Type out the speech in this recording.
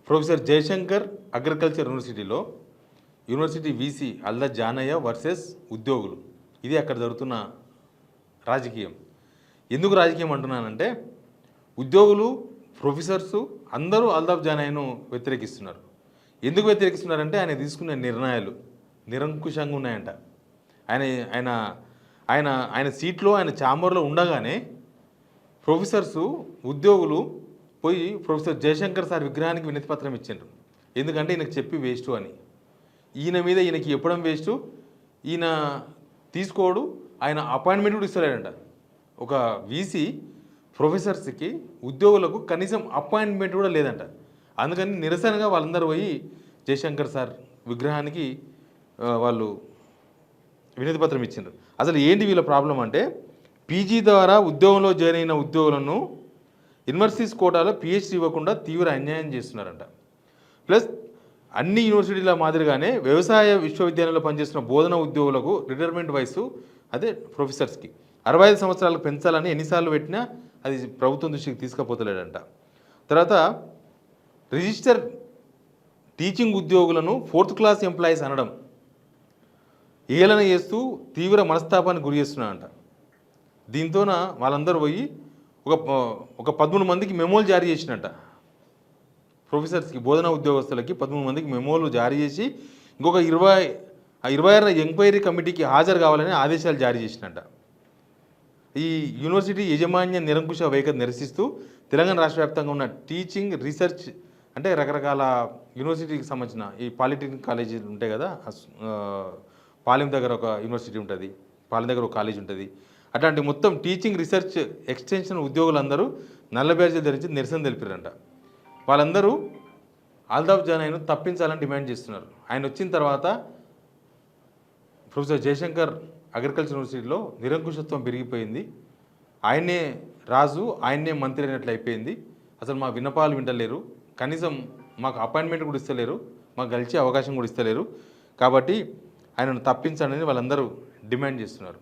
Professor Jayashankar agriculture యూనివర్సిటీలో university VC అల్దా Janaiah versus ఉద్యోగులు. ఇది అక్కడ జరుగుతున్న రాజకీయం. ఎందుకు రాజకీయం అంటున్నానంటే ఉద్యోగులు, ప్రొఫెసర్సు అందరూ అల్దాఫ్ జానయ్యను వ్యతిరేకిస్తున్నారు. ఎందుకు వ్యతిరేకిస్తున్నారంటే ఆయన తీసుకునే నిర్ణయాలు నిరంకుశంగా ఉన్నాయంట. ఆయన ఆయన ఆయన ఆయన సీట్లో, ఆయన ఛాంబర్లో ఉండగానే ప్రొఫెసర్సు, ఉద్యోగులు పోయి ప్రొఫెసర్ జయశంకర్ సార్ విగ్రహానికి వినతి పత్రం ఇచ్చిండ్రు. ఎందుకంటే ఈయనకు చెప్పి వేస్టు అని. ఈయన మీద ఈయనకి చెప్పడం వేస్టు, ఈయన తీసుకోడు, ఆయన అపాయింట్మెంట్ కూడా ఇస్తలేడంట. ఒక వీసీ ప్రొఫెసర్స్కి, ఉద్యోగులకు కనీసం అపాయింట్మెంట్ కూడా లేదంట. అందుకని నిరసనగా వాళ్ళందరూ పోయి జయశంకర్ సార్ విగ్రహానికి వాళ్ళు వినతి పత్రం ఇచ్చిండ్రు. అసలు ఏంటి వీళ్ళ ప్రాబ్లం అంటే పీజీ ద్వారా ఉద్యోగంలో జాయిన్ అయిన ఉద్యోగులను యూనివర్సిటీస్ కోటాలో పిహెచ్డీ ఇవ్వకుండా తీవ్ర అన్యాయం చేస్తున్నారంట. ప్లస్ అన్ని యూనివర్సిటీల మాదిరిగానే వ్యవసాయ విశ్వవిద్యాలయంలో పనిచేస్తున్న బోధన ఉద్యోగులకు రిటైర్మెంట్ వయసు అదే ప్రొఫెసర్స్కి 65 సంవత్సరాలకు పెంచాలని ఎన్నిసార్లు పెట్టినా అది ప్రభుత్వం దృష్టికి తీసుకుపోతలేడంట. తర్వాత రిజిస్టర్ టీచింగ్ ఉద్యోగులను 4th క్లాస్ ఎంప్లాయీస్ అనడం ఏలన చేస్తూ తీవ్ర మనస్తాపానికి గురి చేస్తున్నాడంట. దీంతోన వాళ్ళందరూ పోయి ఒక 13 మందికి మెమోలు జారీ చేసినట్ట. ప్రొఫెసర్స్కి, బోధనా ఉద్యోగస్తులకి 13 మందికి మెమోలు జారీ చేసి ఇంకొక 26 ఎంక్వైరీ కమిటీకి హాజరు కావాలని ఆదేశాలు జారీ చేసినట్ట. ఈ యూనివర్సిటీ యాజమాన్య నిరంకుశ వైఖరి నిరసిస్తూ తెలంగాణ రాష్ట్ర వ్యాప్తంగా ఉన్న టీచింగ్, రీసెర్చ్ అంటే రకరకాల యూనివర్సిటీకి సంబంధించిన ఈ పాలిటెక్నిక్ కాలేజీలు ఉంటాయి కదా, పాలెం దగ్గర ఒక యూనివర్సిటీ ఉంటుంది, పాలెం దగ్గర ఒక కాలేజ్ ఉంటుంది, అట్లాంటి మొత్తం టీచింగ్, రీసెర్చ్, ఎక్స్టెన్షన్ ఉద్యోగులందరూ నల్ల బ్యాడ్జీలు ధరించి నిరసన తెలిపారంట. వాళ్ళందరూ అల్దాఫ్ జానయ్యను తప్పించాలని డిమాండ్ చేస్తున్నారు. ఆయన వచ్చిన తర్వాత ప్రొఫెసర్ జయశంకర్ అగ్రికల్చర్ యూనివర్సిటీలో నిరంకుశత్వం పెరిగిపోయింది. ఆయన్నే రాజు, ఆయన్నే మంత్రి అయినట్లు అయిపోయింది. అసలు మా విన్నపాలు వింటలేరు, కనీసం మాకు అపాయింట్మెంట్ కూడా ఇస్తలేరు, మాకు గెలిచే అవకాశం కూడా ఇస్తలేరు. కాబట్టి ఆయనను తప్పించాలని వాళ్ళందరూ డిమాండ్ చేస్తున్నారు.